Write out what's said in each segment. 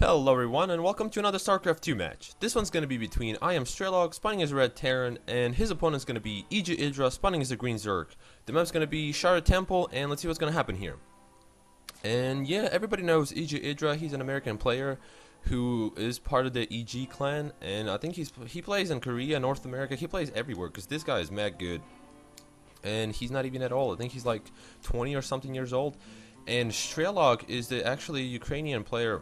Hello everyone and welcome to another StarCraft 2 match. This one's going to be between I am Strelok, spawning as a red Terran, and his opponent's going to be EGIdrA, spawning as a green Zerg. The map's going to be Shard Temple, and let's see what's going to happen here. And yeah, everybody knows EGIdrA. He's an American player who is part of the EG clan, and I think he plays in Korea, North America. He plays everywhere because this guy is mad good. And he's not even at old. I think he's like 20 or something years old. And Strelok is the actually Ukrainian player.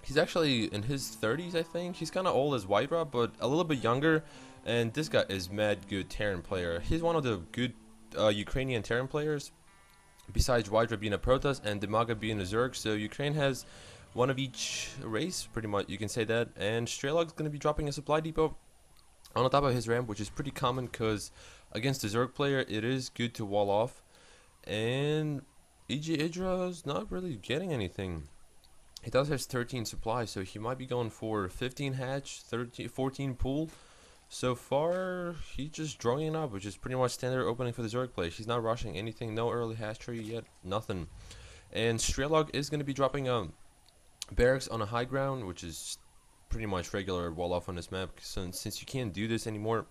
He's actually in his 30s, I think. He's kind of old as EGIdrA, but a little bit younger. And this guy is mad good Terran player. He's one of the good Ukrainian Terran players, besides EGIdrA being a Protoss and Demaga being a Zerg. So Ukraine has one of each race, pretty much, you can say that. And Strelok's going to be dropping a supply depot on the top of his ramp, which is pretty common because against the Zerg player, it is good to wall off. And EGIdrA is not really getting anything. He does have 13 supply, so he might be going for 15 hatch, 14 pool. So far, he's just drawing up, which is pretty much standard opening for the Zerg play. He's not rushing anything, no early hatchery yet, nothing. And Strelok is going to be dropping barracks on a high ground, which is pretty much regular wall off on this map. Since you can't do this anymore,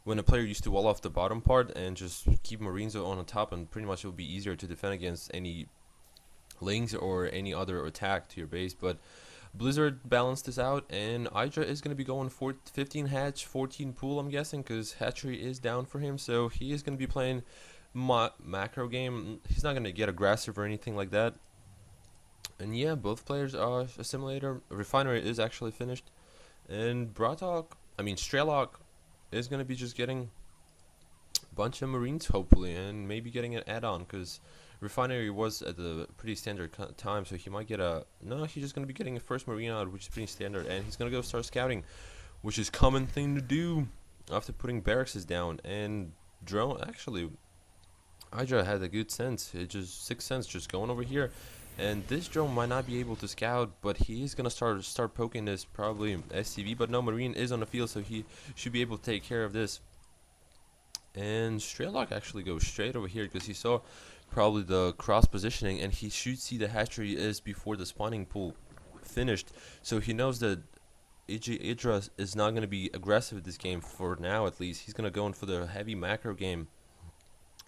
when a player used to wall off the bottom part and just keep Marines on the top, and pretty much it will be easier to defend against any Lings or any other attack to your base. But Blizzard balanced this out, and EGIdrA is going to be going for 15 hatch, 14 pool, I'm guessing, because hatchery is down for him. So he is going to be playing macro game. He's not going to get aggressive or anything like that. And yeah, both players are assimilator. Refinery is actually finished, and Strelok is going to be just getting a bunch of Marines hopefully, and maybe getting an add-on because Refinery was at the pretty standard time, so he might get he's just going to be getting a first Marine out, which is pretty standard, and he's going to go start scouting, which is common thing to do after putting barracks down. And drone, actually, EGIdrA had a good sense, it just 6 cents just going over here, and this drone might not be able to scout, but he is going to start poking this probably SCV, but no Marine is on the field, so he should be able to take care of this. And Strelok actually goes straight over here because he saw probably the cross positioning, and he should see the hatchery is before the spawning pool finished, so he knows that EGIdrA is not going to be aggressive this game for now. At least he's going to go in for the heavy macro game,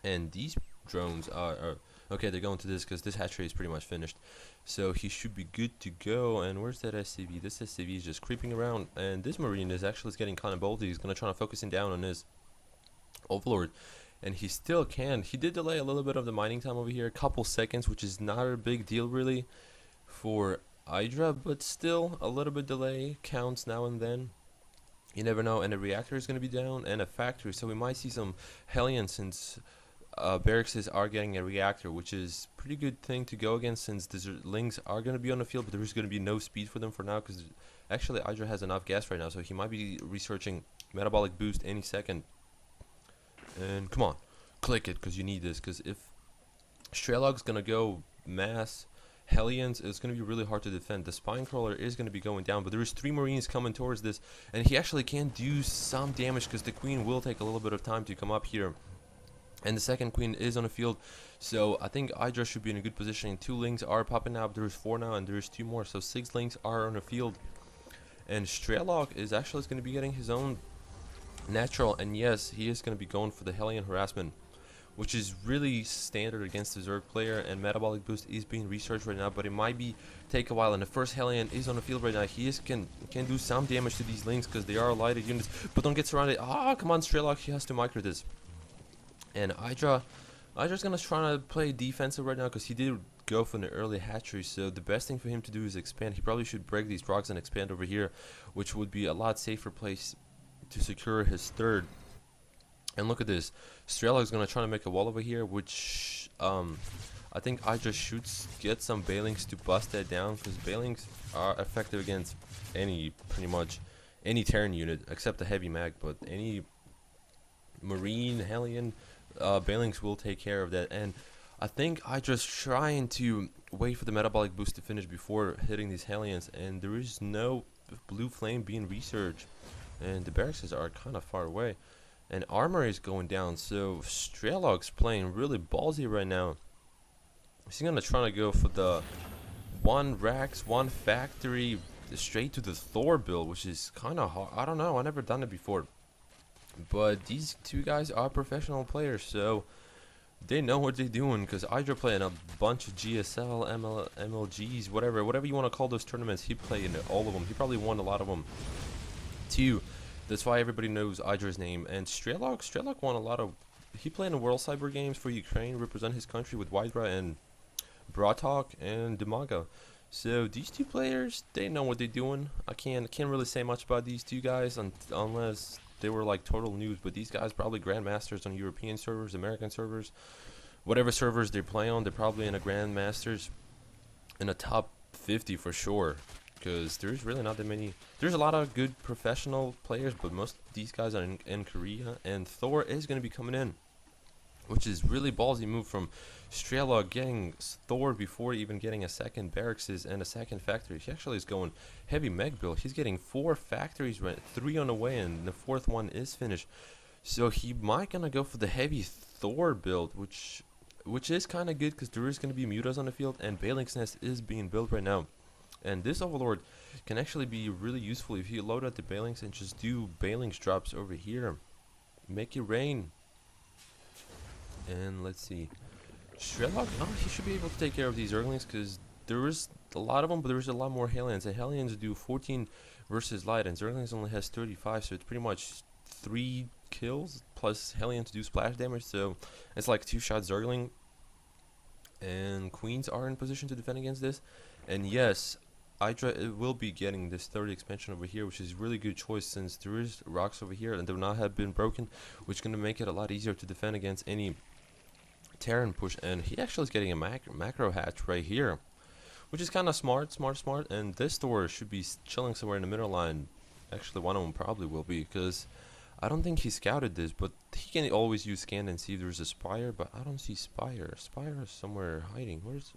and these drones are okay. They're going to this because this hatchery is pretty much finished, so he should be good to go. And where's that SCV? This SCV is just creeping around, and this Marine is actually getting kind of boldy. He's going to try to focus him down on his Overlord, and he still can. He did delay a little bit of the mining time over here, a couple seconds, which is not a big deal really for EGIdrA, but still a little bit delay counts now and then. You never know. And the reactor is going to be down, and a factory, so we might see some Hellions since barracks are getting a reactor, which is pretty good thing to go against since the Lings are going to be on the field, but there's going to be no speed for them for now because actually EGIdrA has enough gas right now, so he might be researching metabolic boost any second. And come on, click it because you need this, because if Strelok's gonna go mass Hellions, it's gonna be really hard to defend. The spine crawler is gonna be going down, but there's 3 Marines coming towards this, and he actually can do some damage because the queen will take a little bit of time to come up here, and the second queen is on the field. So I think EGIdrA should be in a good position. 2 Lings are popping out. There's 4 now, and there's 2 more, so 6 Lings are on the field, and Strelok is actually going to be getting his own natural, and yes, he is going to be going for the Hellion harassment, which is really standard against the Zerg player, and metabolic boost is being researched right now, but it might take a while. And the first Hellion is on the field right now. He can do some damage to these Lings because they are lighted units, but don't get surrounded. Come on, Strelok, he has to micro this. And EGIdra's gonna try to play defensive right now because he did go for the early hatchery, so the best thing for him to do is expand. He probably should break these rocks and expand over here, which would be a lot safer place to secure his third. And look at this, Strelok is going to try to make a wall over here, which I think EGIdrA should get some Balings to bust that down, because Balings are effective against pretty much any Terran unit except the heavy mag, but any Marine, Hellion, Balings will take care of that. And I think EGIdra's trying to wait for the metabolic boost to finish before hitting these Hellions, and there is no blue flame being researched, and the barracks are kind of far away, and armor is going down. So Strelok's playing really ballsy right now. He's gonna try to go for the one Rex, one factory, straight to the Thor build, which is kind of hard. I don't know, I never done it before. But these two guys are professional players, so they know what they're doing, because EGIdrA playing a bunch of GSL, MLGs, whatever you want to call those tournaments. He played in all of them. He probably won a lot of them too. That's why everybody knows EGIdRA's name. And Strelok won a lot of. He played in World Cyber Games for Ukraine, represent his country with EGIdRA and Bratok and Demaga. So these two players, they know what they're doing. I can't really say much about these two guys unless they were like total news. But these guys probably grandmasters on European servers, American servers, whatever servers they play on. They're probably in a grandmasters in a top 50 for sure. Because there's really not that many. There's a lot of good professional players, but most of these guys are in Korea. And Thor is going to be coming in, which is really ballsy move from Strelok, getting Thor before even getting a second barracks and a second factory. He actually is going heavy mech build. He's getting 4 factories, 3 on the way, and the 4th one is finished. So he might gonna go for the heavy Thor build, which is kind of good because there is gonna be mutas on the field, and Baling's Nest is being built right now. And this Overlord can actually be really useful if you load out the Balings and just do Balings drops over here. Make it rain. And let's see. Strelok, he should be able to take care of these Zerglings because there is a lot of them, but there's a lot more Hellions. And Hellions do 14 versus Light, and Zerglings only has 35, so it's pretty much 3 kills plus Hellions do splash damage. So it's like 2-shot Zergling. And Queens are in position to defend against this. And yes, EGIdRA will be getting this 30 expansion over here, which is really good choice since there is rocks over here and they will not have been broken, which is going to make it a lot easier to defend against any Terran push. And he actually is getting a macro hatch right here, which is kind of smart. And this Thor should be chilling somewhere in the middle line. Actually, one of them probably will be, because I don't think he scouted this, but he can always use scan and see if there's a Spire, but I don't see Spire. Spire is somewhere hiding. Where's...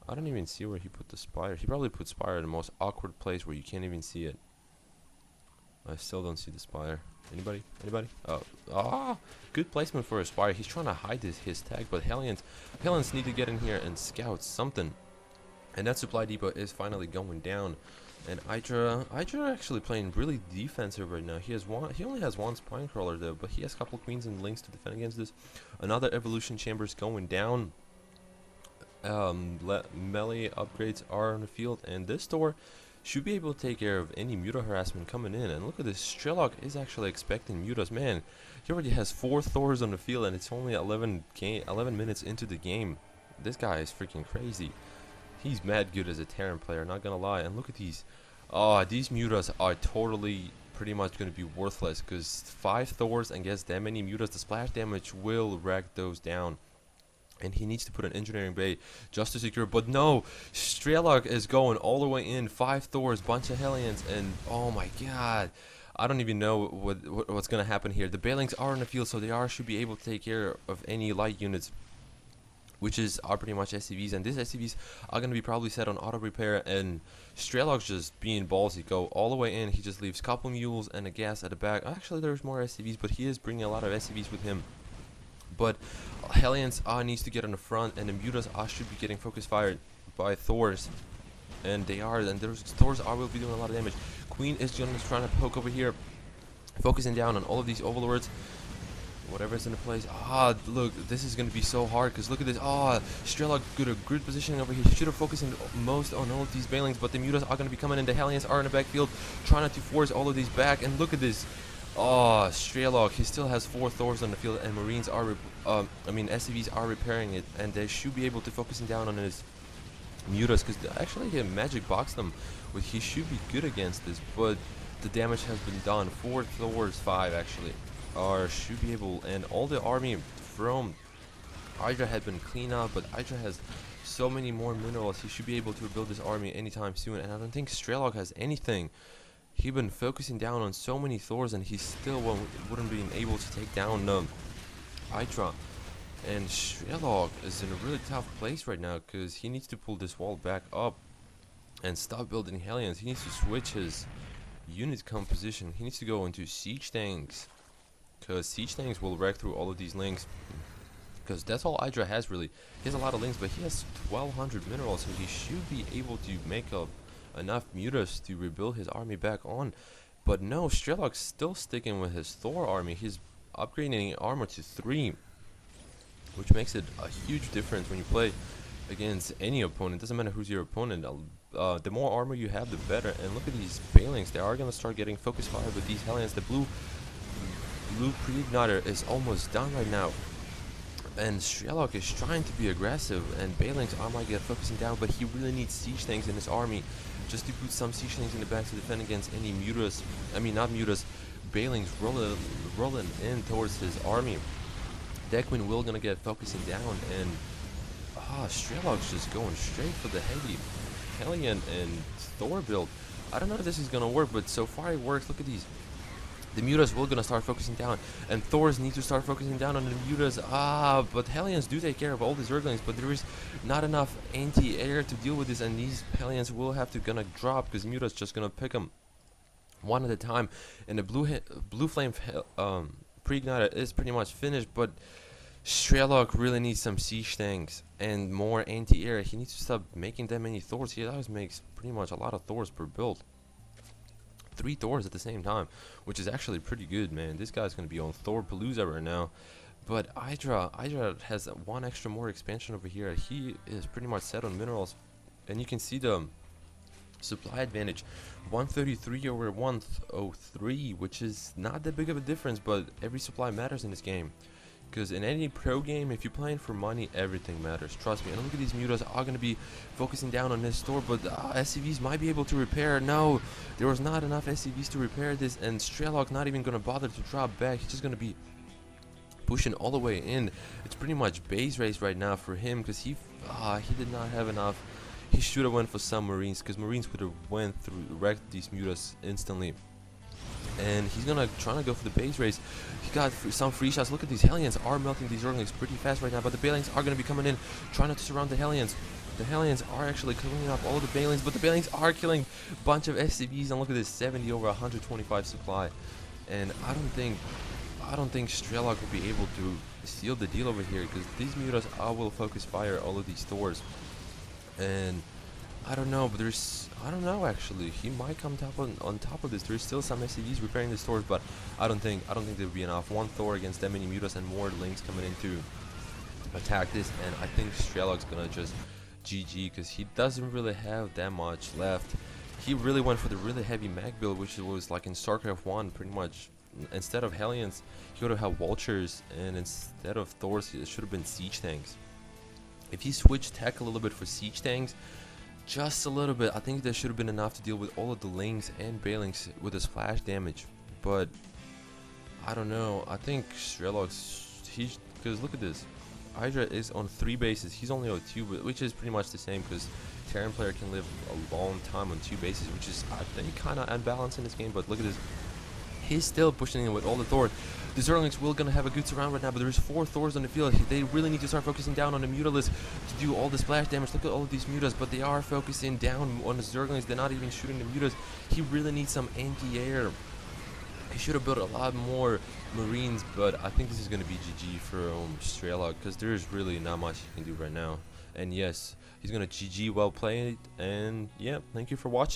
I don't even see where he put the Spire. He probably put Spire in the most awkward place where you can't even see it. I still don't see the Spire. Anybody? Oh, good placement for a Spire. He's trying to hide his tag, but Hellions need to get in here and scout something. And that supply depot is finally going down. And EGIdRA actually playing really defensive right now. He only has 1 spine crawler though, but he has a couple of queens and links to defend against this. Another evolution chamber is going down. Melee upgrades are on the field, and this Thor should be able to take care of any muta harassment coming in. And look at this, Strelok is actually expecting mutas. Man, he already has 4 Thors on the field, and it's only 11 minutes into the game. This guy is freaking crazy. He's mad good as a Terran player, not gonna lie. And look at these. These mutas are totally pretty much gonna be worthless, because 5 Thors and gets that many mutas, the splash damage will rack those down. And he needs to put an engineering bay just to secure. But no, Strelok is going all the way in. 5 Thors, bunch of Hellions, and oh my god, I don't even know what's gonna happen here. The Balings are in the field, so they should be able to take care of any light units, which are pretty much SCVs. And these SCVs are gonna be probably set on auto repair. And Strelok's just being ballsy, go all the way in. He just leaves couple mules and a gas at the back. Actually, there's more SCVs, but he is bringing a lot of SCVs with him. But Hellions needs to get on the front, and the mutas should be getting focus fired by Thors, and they are. And there's Thors will be doing a lot of damage. Queen is just trying to poke over here, focusing down on all of these overlords, whatever's in the place. Look, this is gonna be so hard, because look at this. Strelok got a good positioning over here. He should have focused most on all of these Balings, but the mutas are gonna be coming in. The Hellions are in the backfield, trying not to force all of these back. And look at this. Strelok, he still has 4 Thors on the field, and Marines are, SCVs are repairing it, and they should be able to focusing down on his mutas, because actually he magic box them, he should be good against this, but the damage has been done. 4 Thors, 5 actually, should be able, and all the army from EGIdRA had been cleaned out, but EGIdRA has so many more minerals, he should be able to rebuild this army anytime soon, and I don't think Strelok has anything. He's been focusing down on so many Thors, and he still wouldn't be able to take down EGIdRA. And Strelok is in a really tough place right now, because he needs to pull this wall back up and stop building Hellions. He needs to switch his unit composition. He needs to go into siege tanks, because siege tanks will wreck through all of these links. because that's all EGIdrA has really. He has a lot of links, but he has 1200 minerals, so he should be able to make up enough mutas to rebuild his army back on. But no, Strelok's still sticking with his Thor army. He's upgrading armor to 3, which makes it a huge difference when you play against any opponent. Doesn't matter who's your opponent. The more armor you have, the better. And look at these Balings. They are going to start getting focus fire with these Hellions. The blue pre-igniter is almost done right now. And Strelok is trying to be aggressive, and Baling's armor might get focusing down, but he really needs siege tanks in his army just to put some siege tanks in the back to defend against any mutas. I mean, not mutas. Baling's rolling in towards his army. Dequin will gonna get focusing down, and Strelok's just going straight for the heavy Hellion and Thor build. I don't know if this is gonna work, but so far it works. Look at these. The mutas will gonna start focusing down, and Thors need to start focusing down on the mutas. But Hellions do take care of all these Zerglings, but there is not enough anti-air to deal with this, and these Hellions will have to gonna drop because mutas just gonna pick them one at a time. And the blue flame pre-igniter is pretty much finished, but Strelok really needs some siege tanks and more anti-air. He needs to stop making that many Thors. He always makes pretty much a lot of Thors per build. 3 Thors at the same time, which is actually pretty good, man. This guy's gonna be on Thor Palooza right now. But EGIdrA has one extra more expansion over here. He is pretty much set on minerals, and you can see the supply advantage, 133 over 103, which is not that big of a difference, but every supply matters in this game. Because in any pro game, if you're playing for money, everything matters. Trust me. And look at these mutas are going to be focusing down on this store, but SCVs might be able to repair. No, there was not enough SCVs to repair this, and Strelok not even going to bother to drop back. He's just going to be pushing all the way in. It's pretty much base race right now for him, because he did not have enough. He should have went for some Marines, because Marines would have wrecked these mutas instantly. And he's gonna try to go for the base race. He got some free shots. Look at these Hellions are melting these Zerglings pretty fast right now, but the Balings are gonna be coming in, trying not to surround the Hellions. The Hellions are actually cleaning up all of the Balings, but the Balings are killing a bunch of SCVs. And look at this, 70 over 125 supply. And I don't think Strelok will be able to seal the deal over here, because these mutas will focus fire all of these Thors. And I don't know, but I don't know actually. He might come on top of this. There's still some SCVs repairing the stores, but I don't think there would be enough. 1 Thor against that many mutas and more links coming in to attack this, and I think Strelok's gonna just GG, because he doesn't really have that much left. He really went for the really heavy mag build, which was like in StarCraft 1 pretty much. Instead of Hellions, he would have had Vultures, and instead of Thors, it should have been siege tanks. If he switched tech a little bit for siege tanks, just a little bit, I think there should have been enough to deal with all of the Lings and Balings with the splash damage. But I don't know. I think Strelok's, because look at this, EGIdrA is on 3 bases. He's only on 2, which is pretty much the same, because Terran player can live a long time on 2 bases, which is, I think, kind of unbalanced in this game. But look at this. He's still pushing in with all the Thor. The Zerglings will gonna have a good surround right now, but there's 4 Thors on the field. They really need to start focusing down on the mutalist to do all the splash damage. Look at all of these mutas, but they are focusing down on the Zerglings. They're not even shooting the mutas. He really needs some anti-air. He should have built a lot more Marines, but I think this is gonna be GG for Strelok, because there's really not much he can do right now. And yes, he's gonna GG, well played, and yeah, thank you for watching.